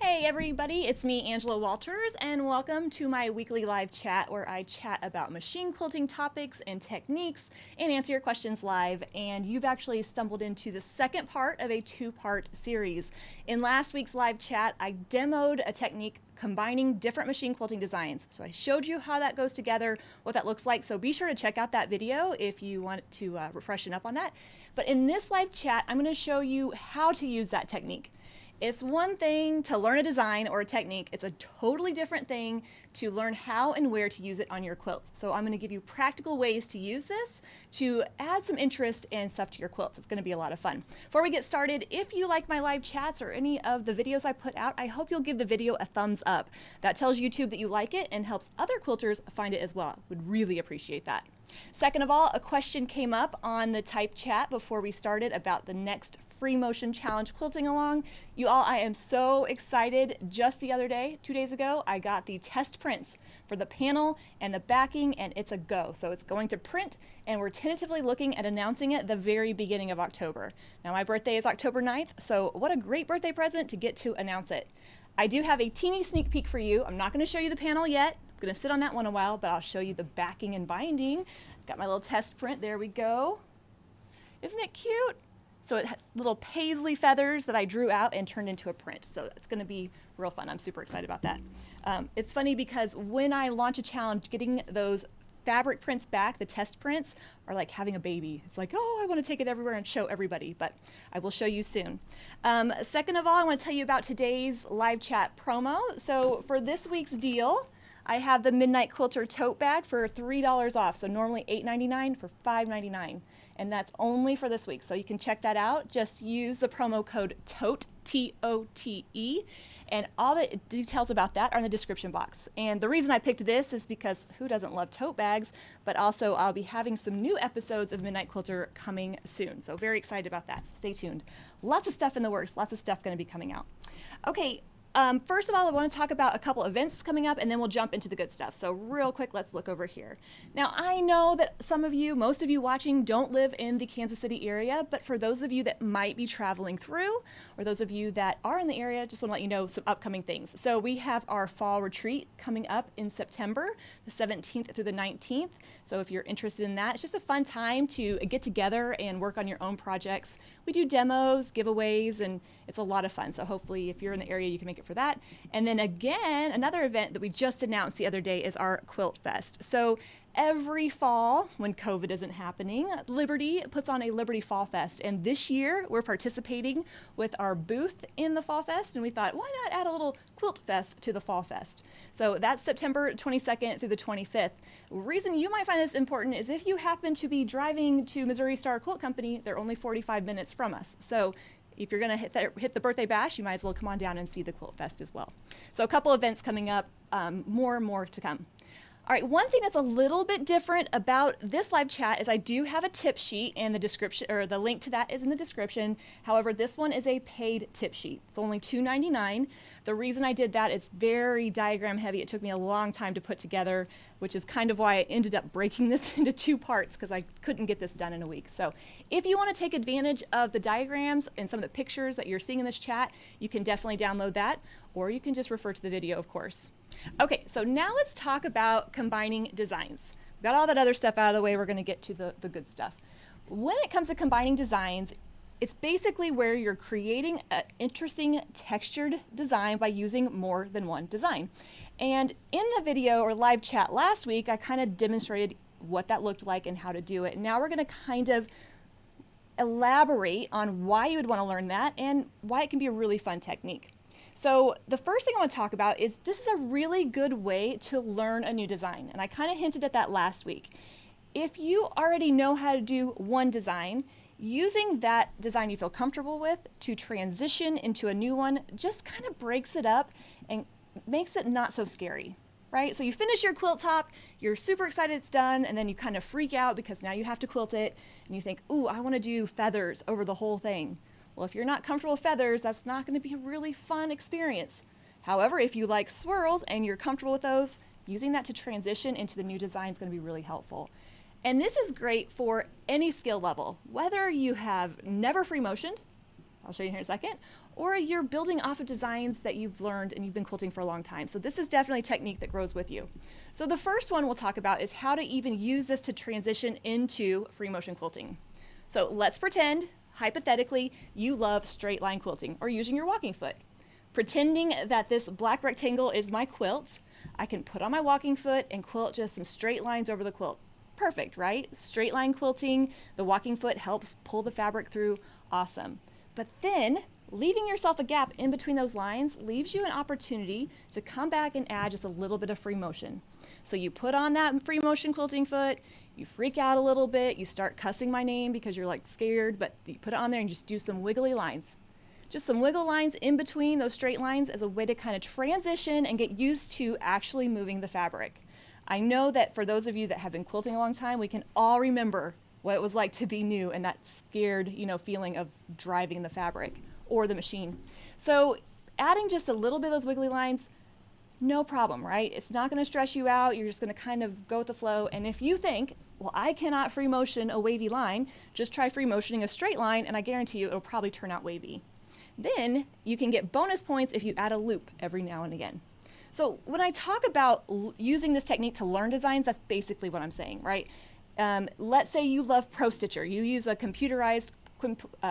Hey everybody, it's me, Angela Walters, and welcome to my weekly live chat where I chat about machine quilting topics and techniques and answer your questions live. And you've actually stumbled into the second part of a two-part series. In last week's live chat, I demoed a technique combining different machine quilting designs. So I showed you how that goes together, what that looks like. So be sure to check out that video if you want to freshen up on that. But in this live chat, I'm going to show you how to use that technique. It's one thing to learn a design or a technique. It's a totally different thing to learn how and where to use it on your quilts. So I'm going to give you practical ways to use this to add some interest and stuff to your quilts. It's going to be a lot of fun. Before we get started, if you like my live chats or any of the videos I put out, I hope you'll give the video a thumbs up. That tells YouTube that you like it and helps other quilters find it as well. Would really appreciate that. Second of all, a question came up on the type chat before we started about the next free motion challenge quilting along. You all, I am so excited. Just the other day, 2 days ago, I got the test prints for the panel and the backing, and it's a go. So it's going to print, and we're tentatively looking at announcing it the very beginning of October. Now my birthday is October 9th, so what a great birthday present to get to announce it. I do have a teeny sneak peek for you. I'm not going to show you the panel yet. I'm going to sit on that one a while, but I'll show you the backing and binding. Got my little test print. There we go. Isn't it cute? So it has little paisley feathers that I drew out and turned into a print. So it's going to be real fun. I'm super excited about that. It's funny because when I launch a challenge, getting those fabric prints back, the test prints, are like having a baby. It's like, oh, I want to take it everywhere and show everybody, but I will show you soon. Second of all, I want to tell you about today's live chat promo. So for this week's deal, I have the Midnight Quilter tote bag for $3 off. So normally $8.99 for $5.99. And that's only for this week. So you can check that out. Just use the promo code TOTE, T-O-T-E. And all the details about that are in the description box. And the reason I picked this is because who doesn't love tote bags? But also I'll be having some new episodes of Midnight Quilter coming soon. So very excited about that. Stay tuned. Lots of stuff in the works. Lots of stuff going to be coming out. Okay. First of all, I want to talk about a couple events coming up, and then we'll jump into the good stuff. So real quick, let's look over here. Now, I know that some of you, most of you watching, don't live in the Kansas City area, but for those of you that might be traveling through, or those of you that are in the area, just want to let you know some upcoming things. So we have our fall retreat coming up in September, the 17th through the 19th. So if you're interested in that, it's just a fun time to get together and work on your own projects. We do demos, giveaways, and it's a lot of fun. So hopefully if you're in the area, you can make it for that. And then again, another event that we just announced the other day is our Quilt Fest. So every fall, when COVID isn't happening, Liberty puts on a Liberty Fall Fest. And this year, we're participating with our booth in the Fall Fest. And we thought, why not add a little Quilt Fest to the Fall Fest? So that's September 22nd through the 25th. The reason you might find this important is if you happen to be driving to Missouri Star Quilt Company, they're only 45 minutes from us. So if you're going to hit the birthday bash, you might as well come on down and see the Quilt Fest as well. So a couple events coming up, more and more to come. All right, one thing that's a little bit different about this live chat is I do have a tip sheet, and the description, or the link to that is in the description. However, this one is a paid tip sheet. It's only $2.99. The reason I did that is very diagram heavy. It took me a long time to put together, which is kind of why I ended up breaking this into two parts because I couldn't get this done in a week. So if you want to take advantage of the diagrams and some of the pictures that you're seeing in this chat, you can definitely download that, or you can just refer to the video, of course. Okay, so now let's talk about combining designs. We've got all that other stuff out of the way. We're going to get to the good stuff. When it comes to combining designs, it's basically where you're creating an interesting textured design by using more than one design. And in the video or live chat last week, I kind of demonstrated what that looked like and how to do it. Now we're going to kind of elaborate on why you would want to learn that and why it can be a really fun technique. So the first thing I want to talk about is this is a really good way to learn a new design. And I kind of hinted at that last week. If you already know how to do one design, using that design you feel comfortable with to transition into a new one just kind of breaks it up and makes it not so scary, right? So you finish your quilt top, you're super excited it's done, and then you kind of freak out because now you have to quilt it, and you think, ooh, I want to do feathers over the whole thing. Well, if you're not comfortable with feathers, that's not going to be a really fun experience. However, if you like swirls and you're comfortable with those, using that to transition into the new design is going to be really helpful. And this is great for any skill level, whether you have never free motioned, I'll show you here in a second, or you're building off of designs that you've learned and you've been quilting for a long time. So this is definitely a technique that grows with you. So the first one we'll talk about is how to even use this to transition into free motion quilting. So let's pretend, hypothetically, you love straight line quilting or using your walking foot. Pretending that this black rectangle is my quilt, I can put on my walking foot and quilt just some straight lines over the quilt. Perfect, right? Straight line quilting, the walking foot helps pull the fabric through, awesome. But then leaving yourself a gap in between those lines leaves you an opportunity to come back and add just a little bit of free motion. So you put on that free motion quilting foot, you freak out a little bit, you start cussing my name because you're like scared, but you put it on there and just do some wiggly lines. Just some wiggle lines in between those straight lines as a way to kind of transition and get used to actually moving the fabric. I know that for those of you that have been quilting a long time, we can all remember what it was like to be new and that scared, feeling of driving the fabric or the machine. So adding just a little bit of those wiggly lines, no problem, right? It's not going to stress you out. You're just going to kind of go with the flow. And if you think, well, I cannot free motion a wavy line, just try free motioning a straight line and I guarantee you it'll probably turn out wavy. Then you can get bonus points if you add a loop every now and again. So when I talk about using this technique to learn designs, that's basically what I'm saying, right? Let's say you love Pro Stitcher. You use a computerized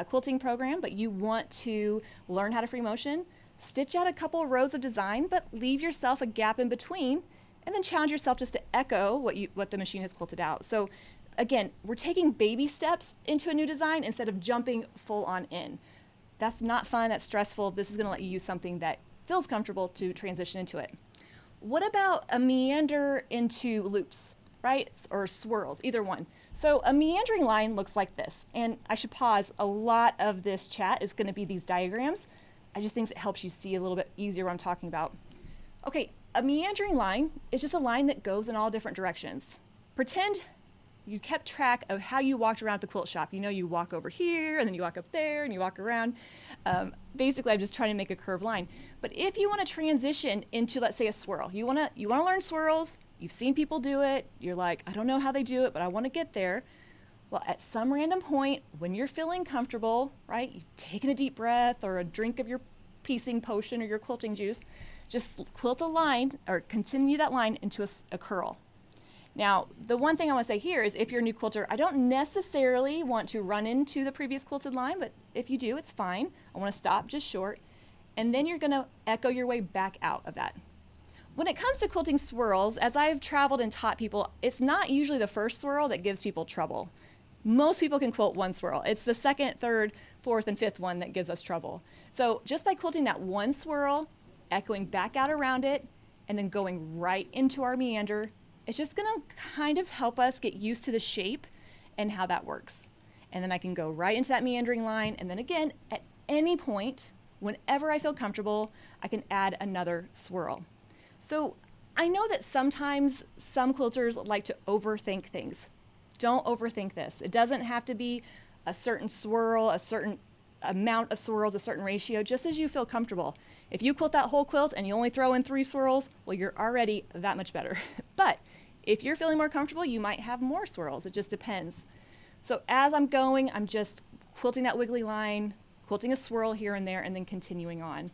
quilting program, but you want to learn how to free motion. Stitch out a couple of rows of design, but leave yourself a gap in between, and then challenge yourself just to echo what the machine has quilted out. So again, we're taking baby steps into a new design instead of jumping full on in. That's not fun, that's stressful. This is gonna let you use something that feels comfortable to transition into it. What about a meander into loops, right? Or swirls, either one. So a meandering line looks like this. And I should pause, a lot of this chat is gonna be these diagrams. I just think it helps you see a little bit easier what I'm talking about. Okay, a meandering line is just a line that goes in all different directions. Pretend you kept track of how you walked around at the quilt shop. You walk over here, and then you walk up there, and you walk around. Basically, I'm just trying to make a curved line. But if you want to transition into, let's say, a swirl, you want to learn swirls. You've seen people do it. You're like, I don't know how they do it, but I want to get there. Well, at some random point, when you're feeling comfortable, right, you've taken a deep breath or a drink of your piecing potion or your quilting juice, just quilt a line or continue that line into a curl. Now, the one thing I want to say here is if you're a new quilter, I don't necessarily want to run into the previous quilted line, but if you do, it's fine. I want to stop just short, and then you're going to echo your way back out of that. When it comes to quilting swirls, as I've traveled and taught people, it's not usually the first swirl that gives people trouble. Most people can quilt one swirl. It's the second, third, fourth, and fifth one that gives us trouble. So just by quilting that one swirl, echoing back out around it, and then going right into our meander, it's just gonna kind of help us get used to the shape and how that works. And then I can go right into that meandering line, and then again, at any point, whenever I feel comfortable, I can add another swirl. So I know that sometimes some quilters like to overthink things. Don't overthink this. It doesn't have to be a certain swirl, a certain amount of swirls, a certain ratio, just as you feel comfortable. If you quilt that whole quilt and you only throw in 3 swirls, well, you're already that much better. But if you're feeling more comfortable, you might have more swirls. It just depends. So as I'm going, I'm just quilting that wiggly line, quilting a swirl here and there, and then continuing on.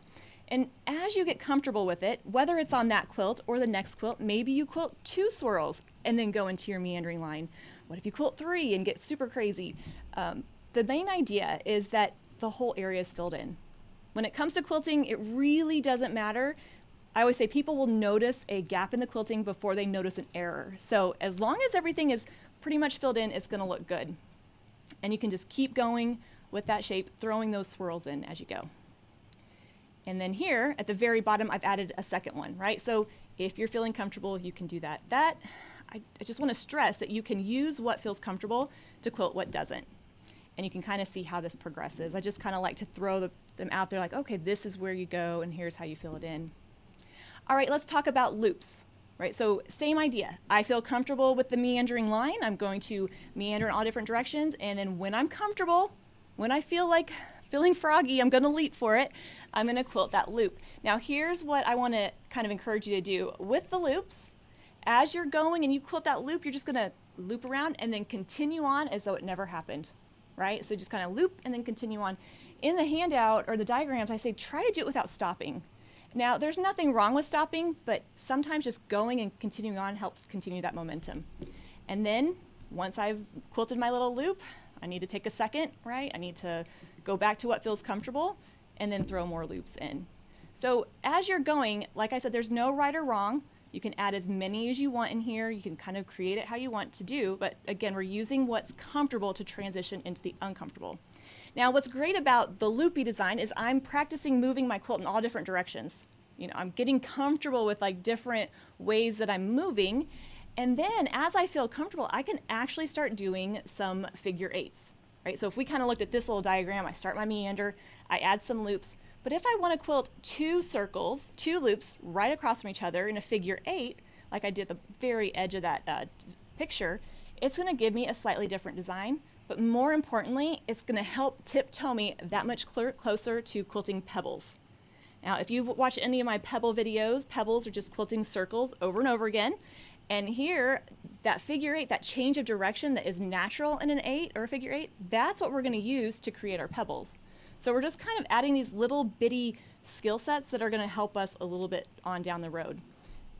And as you get comfortable with it, whether it's on that quilt or the next quilt, maybe you quilt 2 swirls and then go into your meandering line. What if you quilt 3 and get super crazy? The main idea is that the whole area is filled in. When it comes to quilting, it really doesn't matter. I always say people will notice a gap in the quilting before they notice an error. So as long as everything is pretty much filled in, it's gonna look good. And you can just keep going with that shape, throwing those swirls in as you go. And then here at the very bottom, I've added a second one, right? So if you're feeling comfortable, you can do that. I just wanna stress that you can use what feels comfortable to quilt what doesn't. And you can kind of see how this progresses. I just kind of like to throw them out there like, okay, this is where you go and here's how you fill it in. All right, let's talk about loops, right? So same idea. I feel comfortable with the meandering line. I'm going to meander in all different directions. And then when I'm comfortable, when I feel like feeling froggy, I'm gonna leap for it. I'm gonna quilt that loop. Now here's what I wanna kind of encourage you to do. With the loops, as you're going and you quilt that loop, you're just gonna loop around and then continue on as though it never happened. Right? So just kind of loop and then continue on. in the handout or the diagrams, I say try to do it without stopping. Now, there's nothing wrong with stopping, but sometimes just going and continuing on helps continue that momentum. And then once I've quilted my little loop, I need to take a second, right? I need to go back to what feels comfortable and then throw more loops in. So as you're going, like I said, there's no right or wrong. You can add as many as you want in here. You can kind of create it how you want to do, but again, we're using what's comfortable to transition into the uncomfortable. Now, what's great about the loopy design is I'm practicing moving my quilt in all different directions. You know, I'm getting comfortable with like different ways that I'm moving. And then as I feel comfortable, I can actually start doing some figure eights, right? So if we kind of looked at this little diagram, I start my meander, I add some loops. But if I want to quilt 2 circles, 2 loops right across from each other in a figure 8, like I did at the very edge of that picture, it's going to give me a slightly different design. But more importantly, it's going to help tiptoe me that much closer to quilting pebbles. Now, if you've watched any of my pebble videos, pebbles are just quilting circles over and over again. And here, that figure 8, that change of direction that is natural in an 8 or a figure 8, that's what we're going to use to create our pebbles. So we're just kind of adding these little bitty skill sets that are going to help us a little bit on down the road.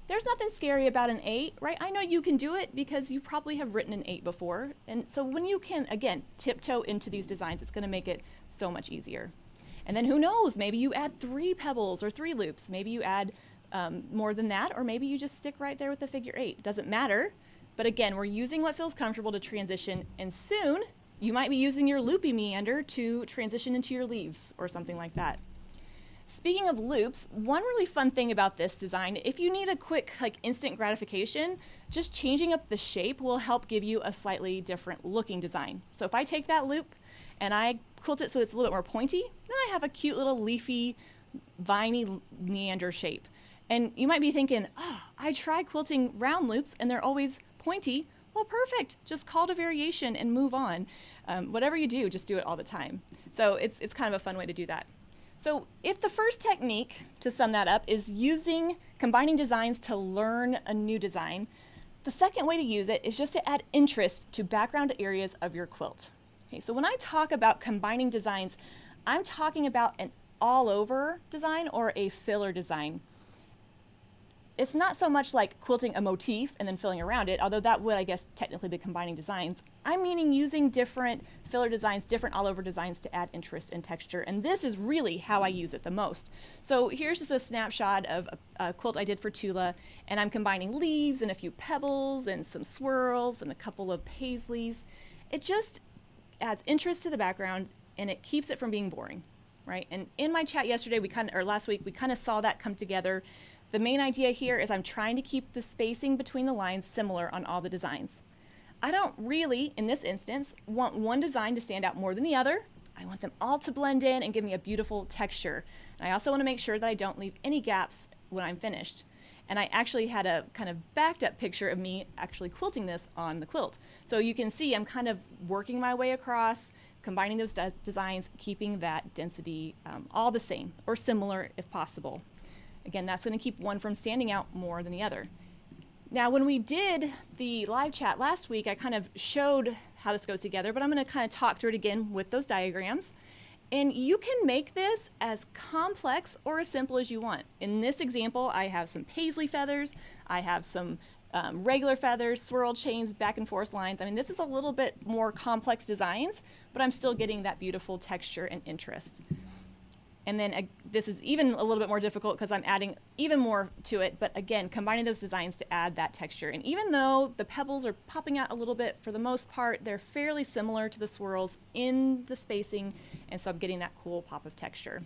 There's nothing scary about an 8, right? I know you can do it because you probably have written an 8 before. And so when you can, again, tiptoe into these designs, it's going to make it so much easier. And then who knows, maybe you add 3 pebbles or 3 loops. Maybe you add more than that, or maybe you just stick right there with the figure 8. It doesn't matter. But again, we're using what feels comfortable to transition, and soon you might be using your loopy meander to transition into your leaves or something like that. Speaking of loops, one really fun thing about this design, if you need a quick, like instant gratification, just changing up the shape will help give you a slightly different looking design. So if I take that loop and I quilt it so it's a little bit more pointy, then I have a cute little leafy, viney meander shape. And you might be thinking, oh, I tried quilting round loops and they're always pointy. Well, perfect. Just call it a variation and move on. Whatever you do, just do it all the time. So it's kind of a fun way to do that. So if the first technique, to sum that up, is combining designs to learn a new design, the second way to use it is just to add interest to background areas of your quilt. Okay, so when I talk about combining designs, I'm talking about an all-over design or a filler design. It's not so much like quilting a motif and then filling around it, although that would, I guess, technically be combining designs. I'm meaning using different filler designs, different all-over designs to add interest and texture, and this is really how I use it the most. So here's just a snapshot of a quilt I did for Tula, and I'm combining leaves and a few pebbles and some swirls and a couple of paisleys. It just adds interest to the background, and it keeps it from being boring, right? And in my chat yesterday, last week, we kind of saw that come together. The main idea here is I'm trying to keep the spacing between the lines similar on all the designs. I don't really, in this instance, want one design to stand out more than the other. I want them all to blend in and give me a beautiful texture. And I also want to make sure that I don't leave any gaps when I'm finished. And I actually had a kind of backed up picture of me actually quilting this on the quilt. So you can see I'm kind of working my way across, combining those designs, keeping that density all the same or similar if possible. Again, that's going to keep one from standing out more than the other. Now, when we did the live chat last week, I kind of showed how this goes together, but I'm going to kind of talk through it again with those diagrams. And you can make this as complex or as simple as you want. In this example, I have some paisley feathers, I have some regular feathers, swirl chains, back and forth lines. I mean, this is a little bit more complex designs, but I'm still getting that beautiful texture and interest. And then this is even a little bit more difficult because I'm adding even more to it, but again, combining those designs to add that texture. And even though the pebbles are popping out a little bit, for the most part, they're fairly similar to the swirls in the spacing, and so I'm getting that cool pop of texture.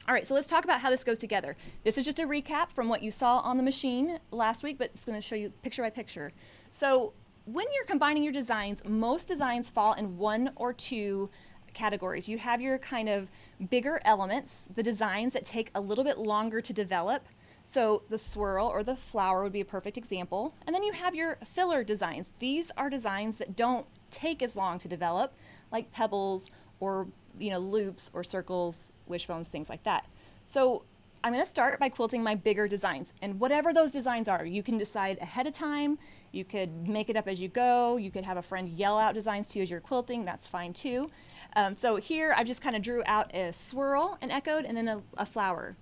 All right, so let's talk about how this goes together. This is just a recap from what you saw on the machine last week, but it's going to show you picture by picture. So when you're combining your designs, most designs fall in one or two categories. You have your kind of bigger elements, the designs that take a little bit longer to develop. So the swirl or the flower would be a perfect example. And then you have your filler designs. These are designs that don't take as long to develop, like pebbles or loops or circles, wishbones, things like that. So I'm going to start by quilting my bigger designs. And whatever those designs are, you can decide ahead of time. You could make it up as you go. You could have a friend yell out designs to you as you're quilting. That's fine too. So here I just kind of drew out a swirl and echoed and then a flower.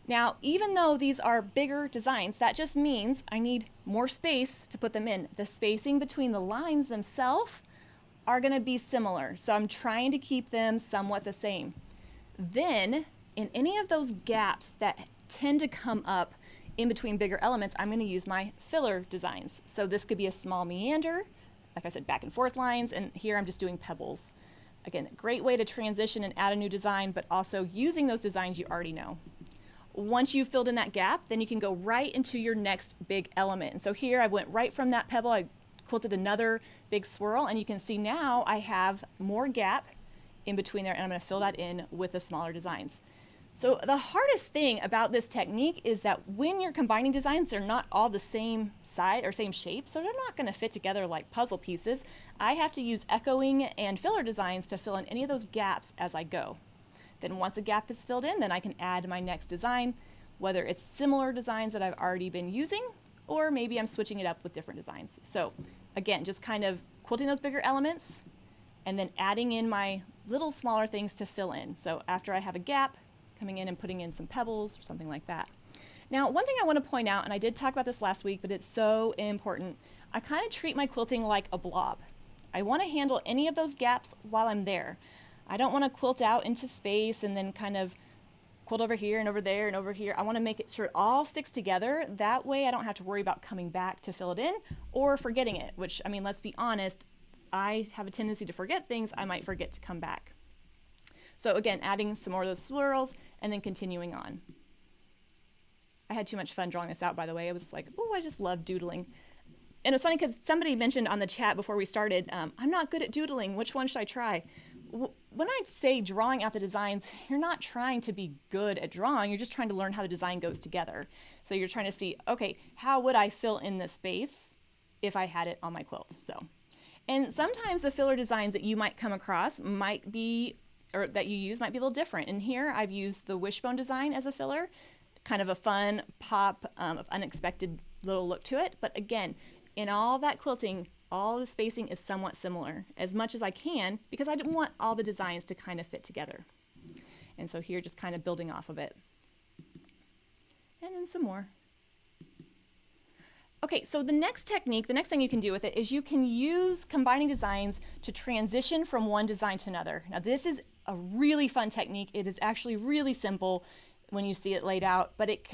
Now, even though these are bigger designs, that just means I need more space to put them in. The spacing between the lines themselves are going to be similar. So I'm trying to keep them somewhat the same. Then, in any of those gaps that tend to come up in between bigger elements, I'm going to use my filler designs. So this could be a small meander, like I said, back and forth lines, and here I'm just doing pebbles. Again, a great way to transition and add a new design, but also using those designs you already know. Once you've filled in that gap, then you can go right into your next big element. And so here I went right from that pebble, I quilted another big swirl, and you can see now I have more gap in between there, and I'm going to fill that in with the smaller designs. So the hardest thing about this technique is that when you're combining designs, they're not all the same size or same shape, so they're not going to fit together like puzzle pieces. I have to use echoing and filler designs to fill in any of those gaps as I go. Then once a gap is filled in, then I can add my next design, whether it's similar designs that I've already been using, or maybe I'm switching it up with different designs. So again, just kind of quilting those bigger elements and then adding in my little smaller things to fill in. So after I have a gap, coming in and putting in some pebbles or something like that. Now, one thing I want to point out, and I did talk about this last week, but it's so important, I kind of treat my quilting like a blob. I want to handle any of those gaps while I'm there. I don't want to quilt out into space and then kind of quilt over here and over there and over here. I want to make it sure it all sticks together. That way I don't have to worry about coming back to fill it in or forgetting it, which, I mean, let's be honest, I have a tendency to forget things. I might forget to come back. So again, adding some more of those swirls and then continuing on. I had too much fun drawing this out, by the way. I was like, oh, I just love doodling. And it's funny because somebody mentioned on the chat before we started, I'm not good at doodling. Which one should I try? When I say drawing out the designs, you're not trying to be good at drawing. You're just trying to learn how the design goes together. So you're trying to see, okay, how would I fill in this space if I had it on my quilt? And sometimes the filler designs that you might come across might be, or that you use might be a little different. And here I've used the wishbone design as a filler, kind of a fun pop of unexpected little look to it. But again, in all that quilting, all the spacing is somewhat similar, as much as I can, because I didn't want all the designs to kind of fit together. And so here, just kind of building off of it. And then some more. Okay, so the next technique, the next thing you can do with it is you can use combining designs to transition from one design to another. Now this is a really fun technique. It is actually really simple when you see it laid out, but it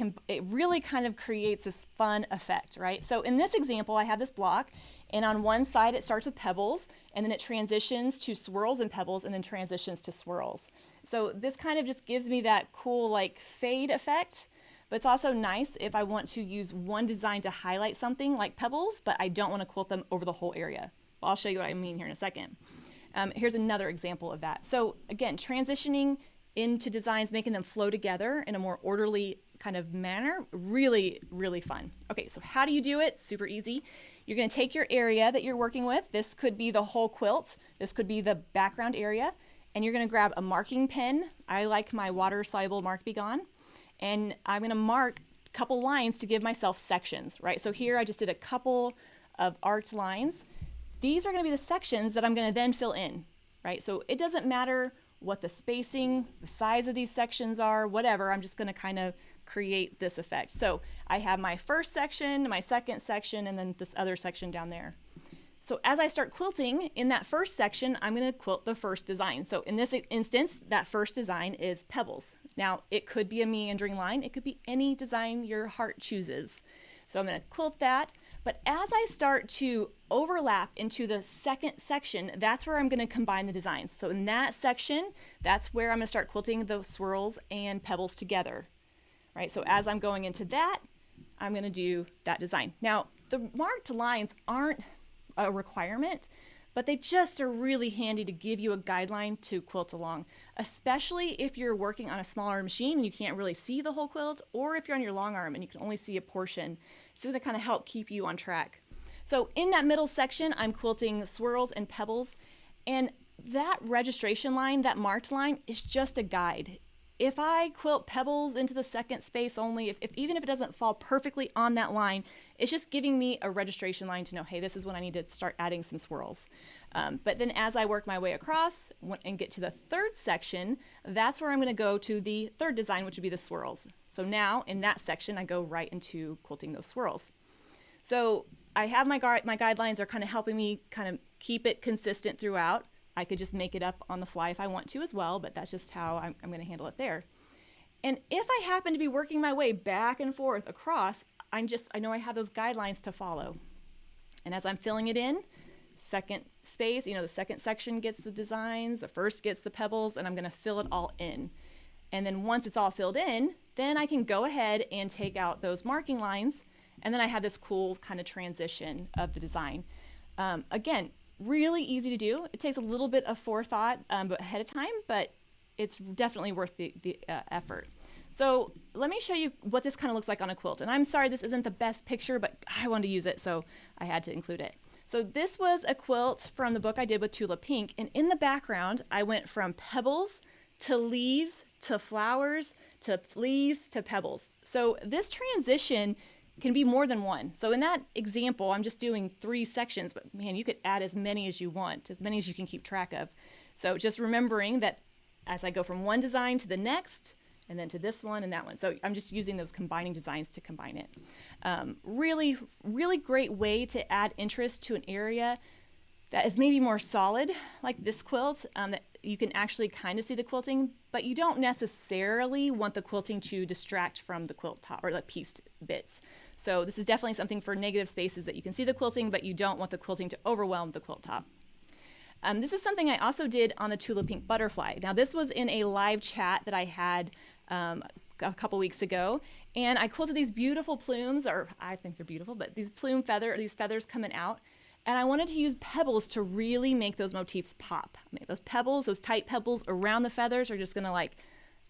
really kind of creates this fun effect, right? So in this example, I have this block, and on one side it starts with pebbles, and then it transitions to swirls and pebbles, and then transitions to swirls. So this kind of just gives me that cool like fade effect. But it's also nice if I want to use one design to highlight something like pebbles, but I don't want to quilt them over the whole area. I'll show you what I mean here in a second. Here's another example of that. So again, transitioning into designs, making them flow together in a more orderly kind of manner, really, really fun. Okay, so how do you do it? Super easy. You're going to take your area that you're working with. This could be the whole quilt. This could be the background area. And you're going to grab a marking pen. I like my water-soluble Mark Be Gone. And I'm going to mark a couple lines to give myself sections, right? So here I just did a couple of arced lines. These are going to be the sections that I'm going to then fill in, right? So it doesn't matter what the spacing, the size of these sections are, whatever. I'm just going to kind of create this effect. So I have my first section, my second section, and then this other section down there. So as I start quilting in that first section, I'm going to quilt the first design. So in this instance, that first design is pebbles. Now it could be a meandering line. It could be any design your heart chooses. So I'm going to quilt that. But as I start to overlap into the second section, that's where I'm going to combine the designs. So in that section, that's where I'm going to start quilting the swirls and pebbles together. Right? So as I'm going into that, I'm going to do that design. Now, the marked lines aren't a requirement, but they just are really handy to give you a guideline to quilt along, especially if you're working on a smaller machine and you can't really see the whole quilt, or if you're on your long arm and you can only see a portion. It's just going to kind of help keep you on track. So in that middle section, I'm quilting swirls and pebbles, and that registration line, that marked line, is just a guide. if I quilt pebbles into the second space only, even if it doesn't fall perfectly on that line, it's just giving me a registration line to know, hey, this is when I need to start adding some swirls. But then as I work my way across and get to the third section, that's where I'm going to go to the third design, which would be the swirls. So now in that section, I go right into quilting those swirls. So I have my guidelines are kind of helping me kind of keep it consistent throughout. I could just make it up on the fly if I want to as well, but that's just how I'm going to handle it there. And if I happen to be working my way back and forth across, I know I have those guidelines to follow. And as I'm filling it in, second space, the second section gets the designs, the first gets the pebbles, and I'm going to fill it all in. And then once it's all filled in, then I can go ahead and take out those marking lines, and then I have this cool kind of transition of the design. Again, really easy to do. It takes a little bit of forethought ahead of time, but it's definitely worth the effort. So let me show you what this kind of looks like on a quilt. And I'm sorry this isn't the best picture, but I wanted to use it, so I had to include it. So this was a quilt from the book I did with Tulip Pink, and in the background, I went from pebbles to leaves to flowers to leaves to pebbles. So this transition can be more than one. So in that example, I'm just doing 3 sections, but man, you could add as many as you want, as many as you can keep track of. So just remembering that as I go from one design to the next, and then to this one and that one. So I'm just using those combining designs to combine it. Really, really great way to add interest to an area that is maybe more solid, like this quilt, that you can actually kind of see the quilting, but you don't necessarily want the quilting to distract from the quilt top or the pieced bits. So this is definitely something for negative spaces that you can see the quilting, but you don't want the quilting to overwhelm the quilt top. This is something I also did on the Tulip Pink butterfly. Now this was in a live chat that I had a couple weeks ago, and I quilted these beautiful plumes, or I think they're beautiful, but these these feathers coming out, and I wanted to use pebbles to really make those motifs pop. Those pebbles, those tight pebbles around the feathers are just gonna like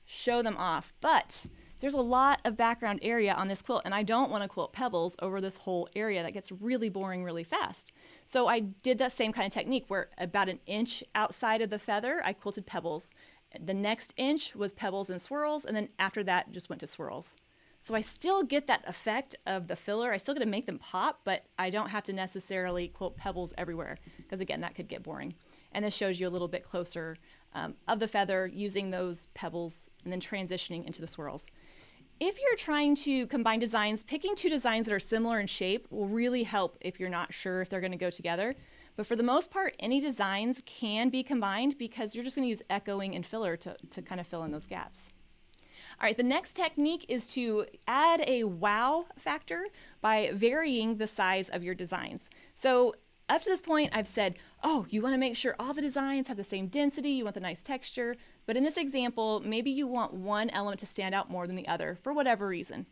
show them off, but there's a lot of background area on this quilt, and I don't want to quilt pebbles over this whole area. That gets really boring really fast. So I did that same kind of technique where about 1 inch outside of the feather, I quilted pebbles. The next inch was pebbles and swirls, and then after that, just went to swirls. So I still get that effect of the filler. I still get to make them pop, but I don't have to necessarily quilt pebbles everywhere, because again, that could get boring. And this shows you a little bit closer of the feather using those pebbles and then transitioning into the swirls. If you're trying to combine designs, picking 2 designs that are similar in shape will really help if you're not sure if they're going to go together. But for the most part, any designs can be combined because you're just going to use echoing and filler to kind of fill in those gaps. All right, the next technique is to add a wow factor by varying the size of your designs. So up to this point, I've said, oh, you want to make sure all the designs have the same density, you want the nice texture, but in this example, maybe you want one element to stand out more than the other for whatever reason.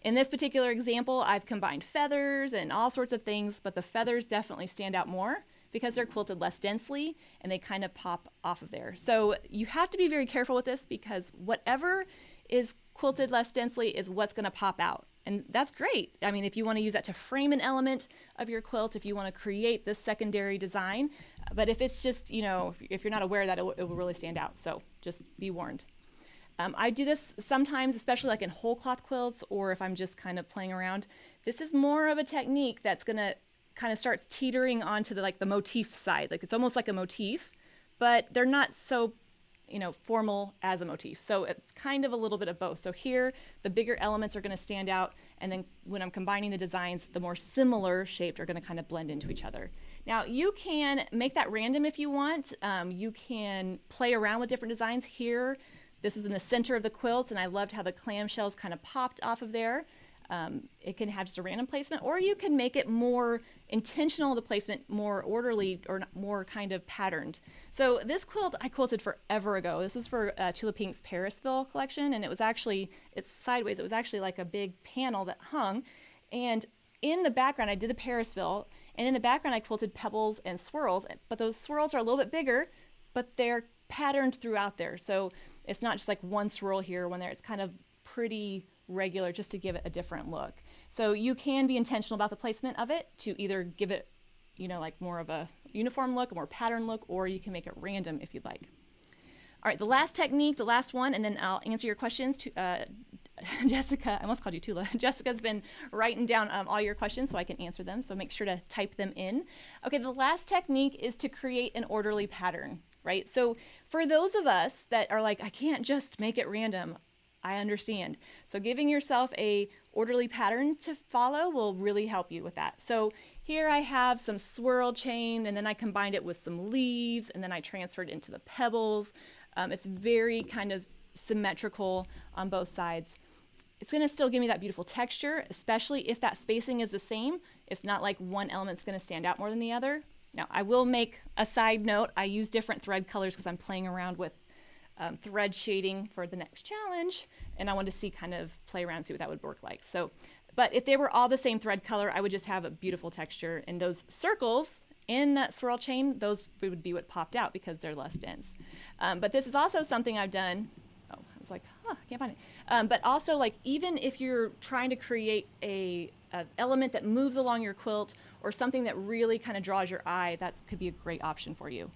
In this particular example, I've combined feathers and all sorts of things, but the feathers definitely stand out more because they're quilted less densely and they kind of pop off of there. So you have to be very careful with this because whatever is quilted less densely is what's going to pop out. And that's great. I mean, if you want to use that to frame an element of your quilt, if you want to create this secondary design, but if it's just, if you're not aware of that, it will really stand out. So just be warned. I do this sometimes, especially like in whole cloth quilts, or if I'm just kind of playing around. This is more of a technique that's going to kind of starts teetering onto the motif side. Like it's almost like a motif, but they're not so formal as a motif. So it's kind of a little bit of both. So here, the bigger elements are going to stand out, and then when I'm combining the designs, the more similar shaped are going to kind of blend into each other. Now, you can make that random if you want. You can play around with different designs here. This was in the center of the quilt, and I loved how the clamshells kind of popped off of there. It can have just a random placement, or you can make it more intentional, the placement more orderly or more kind of patterned. So this quilt I quilted forever ago. This was for Tulip Pink's Parisville collection, and it's sideways. It was actually like a big panel that hung, and in the background I did the Parisville, and in the background I quilted pebbles and swirls, but those swirls are a little bit bigger, but they're patterned throughout there. So it's not just like one swirl here, one there. It's kind of pretty regular just to give it a different look. So you can be intentional about the placement of it to either give it, like more of a uniform look, a more pattern look, or you can make it random if you'd like. All right, the last technique, the last one, and then I'll answer your questions. Jessica, I almost called you Tula. Jessica's been writing down all your questions so I can answer them, so make sure to type them in. Okay, the last technique is to create an orderly pattern, right? So for those of us that are like, I can't just make it random, I understand. So giving yourself a orderly pattern to follow will really help you with that. So here I have some swirl chain, and then I combined it with some leaves, and then I transferred into the pebbles. It's very kind of symmetrical on both sides. It's going to still give me that beautiful texture, especially if that spacing is the same. It's not like one element's going to stand out more than the other. Now, I will make a side note. I use different thread colors because I'm playing around with thread shading for the next challenge, and I wanted to see kind of play around and see what that would work like. So, but if they were all the same thread color, I would just have a beautiful texture, and those circles in that swirl chain, those would be what popped out because they're less dense. But this is also something I've done. Oh, I was like, I can't find it. But also, like, even if you're trying to create a element that moves along your quilt or something that really kind of draws your eye, that could be a great option for you.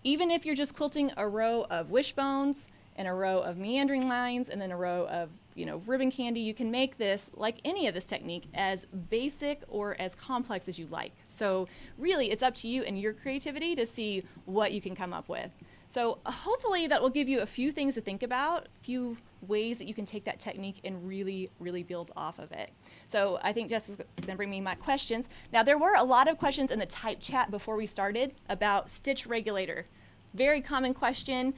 Even if you're just quilting a row of wishbones and a row of meandering lines and then a row of, ribbon candy, you can make this, like any of this technique, as basic or as complex as you like. So really, it's up to you and your creativity to see what you can come up with. So hopefully that will give you a few things to think about, a few ways that you can take that technique and really, really build off of it. So I think Jess is going to bring me my questions. Now, there were a lot of questions in the type chat before we started about Stitch Regulator. Very common question.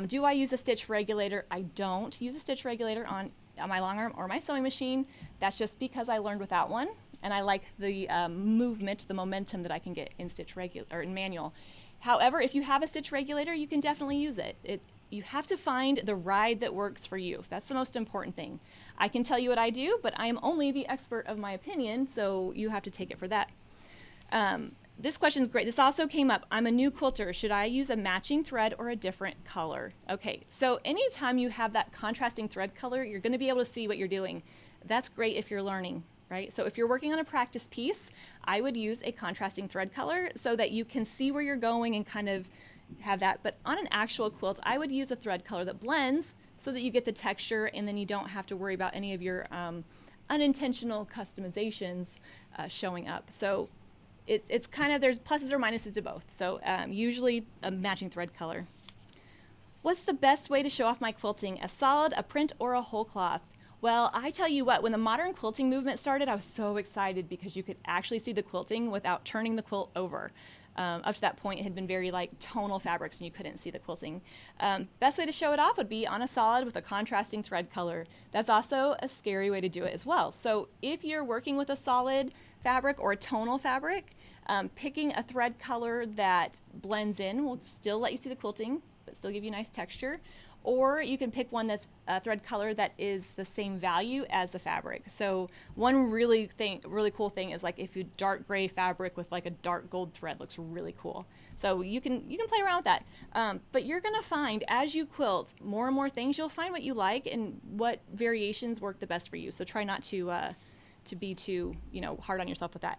Do I use a Stitch Regulator? I don't use a Stitch Regulator on my long arm or my sewing machine. That's just because I learned without one, and I like the movement, the momentum that I can get in Stitch Regulator or in manual. However, if you have a Stitch Regulator, you can definitely use it. You have to find the ride that works for you. That's the most important thing. I can tell you what I do, but I am only the expert of my opinion, so you have to take it for that. This question is great. This also came up. I'm a new quilter. Should I use a matching thread or a different color? Okay, so anytime you have that contrasting thread color, you're going to be able to see what you're doing. That's great if you're learning, right? So if you're working on a practice piece, I would use a contrasting thread color so that you can see where you're going and kind of have that. But on an actual quilt, I would use a thread color that blends so that you get the texture, and then you don't have to worry about any of your unintentional customizations showing up. So it's kind of, there's pluses or minuses to both. So usually a matching thread color. What's the best way to show off my quilting? A solid, a print, or a whole cloth? Well, I tell you what, when the modern quilting movement started, I was so excited because you could actually see the quilting without turning the quilt over. Up to that point, it had been very like tonal fabrics and you couldn't see the quilting. Best way to show it off would be on a solid with a contrasting thread color. That's also a scary way to do it as well. So if you're working with a solid fabric or a tonal fabric, picking a thread color that blends in will still let you see the quilting, but still give you nice texture. Or you can pick one that's a thread color that is the same value as the fabric. So one really cool thing is like if you dark gray fabric with like a dark gold thread looks really cool. So you can play around with that. But you're gonna find as you quilt more and more things, you'll find what you like and what variations work the best for you. So try not to be too hard on yourself with that.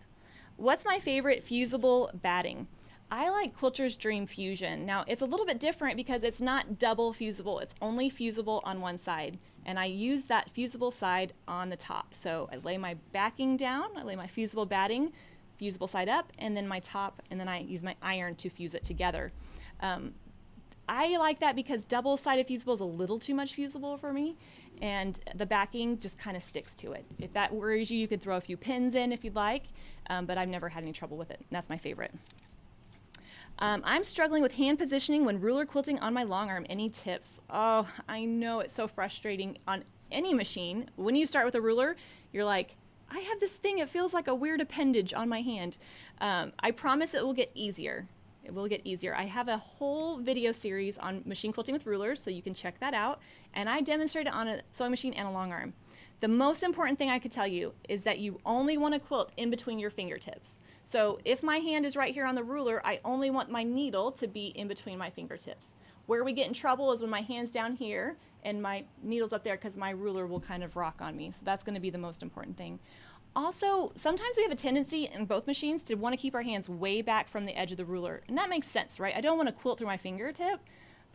What's my favorite fusible batting? I like Quilter's Dream Fusion. Now, it's a little bit different because it's not double fusible. It's only fusible on one side. And I use that fusible side on the top. So I lay my backing down, I lay my fusible batting, fusible side up, and then my top, and then I use my iron to fuse it together. I like that because double-sided fusible is a little too much fusible for me, and the backing just kind of sticks to it. If that worries you, you can throw a few pins in if you'd like, but I've never had any trouble with it. That's my favorite. I'm struggling with hand positioning when ruler quilting on my long arm. Any tips? Oh, I know it's so frustrating on any machine. When you start with a ruler, you're like, I have this thing, it feels like a weird appendage on my hand. I promise it will get easier. It will get easier. I have a whole video series on machine quilting with rulers, so you can check that out. And I demonstrate it on a sewing machine and a long arm. The most important thing I could tell you is that you only want to quilt in between your fingertips. So if my hand is right here on the ruler, I only want my needle to be in between my fingertips. Where we get in trouble is when my hand's down here and my needle's up there because my ruler will kind of rock on me. So that's going to be the most important thing. Also, sometimes we have a tendency in both machines to want to keep our hands way back from the edge of the ruler. And that makes sense, right? I don't want to quilt through my fingertip,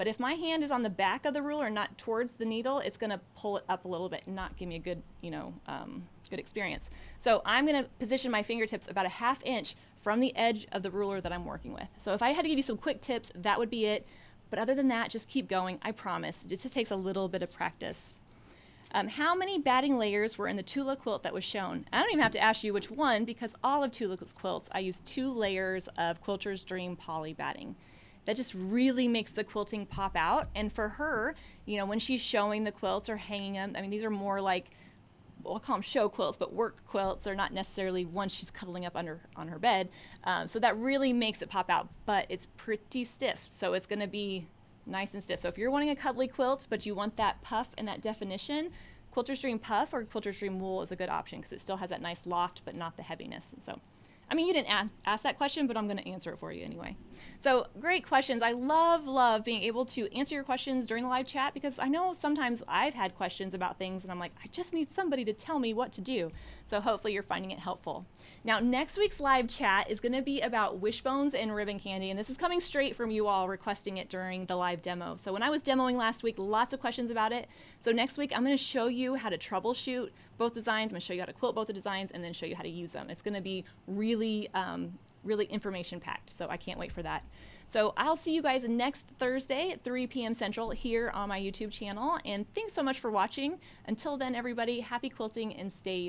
But if my hand is on the back of the ruler, not towards the needle, it's gonna pull it up a little bit and not give me a good, good experience. So I'm gonna position my fingertips about a 1/2 inch from the edge of the ruler that I'm working with. So if I had to give you some quick tips, that would be it. But other than that, just keep going, I promise. It just takes a little bit of practice. How many batting layers were in the Tula quilt that was shown? I don't even have to ask you which one, because all of Tula's quilts, I use 2 layers of Quilter's Dream poly batting. That just really makes the quilting pop out. And for her, when she's showing the quilts or hanging them, I mean, these are more like, well, I'll call them show quilts, but work quilts. They're not necessarily ones she's cuddling up on her bed. So that really makes it pop out, but it's pretty stiff. So it's gonna be nice and stiff. So if you're wanting a cuddly quilt, but you want that puff and that definition, Quilter's Dream Puff or Quilter's Dream Wool is a good option because it still has that nice loft, but not the heaviness. And so, I mean, you didn't ask that question, but I'm going to answer it for you anyway. So great questions. I love being able to answer your questions during the live chat, because I know sometimes I've had questions about things and I'm like, I just need somebody to tell me what to do. So hopefully you're finding it helpful. Now, next week's live chat is going to be about wishbones and ribbon candy, and this is coming straight from you all requesting it during the live demo. So when I was demoing last week, lots of questions about it. So next week, I'm going to show you how to troubleshoot both designs. I'm going to show you how to quilt both the designs and then show you how to use them. It's going to be really information packed, so I can't wait for that. So I'll see you guys next Thursday at 3 p.m. Central here on my YouTube channel, and thanks so much for watching. Until then, everybody, happy quilting and stay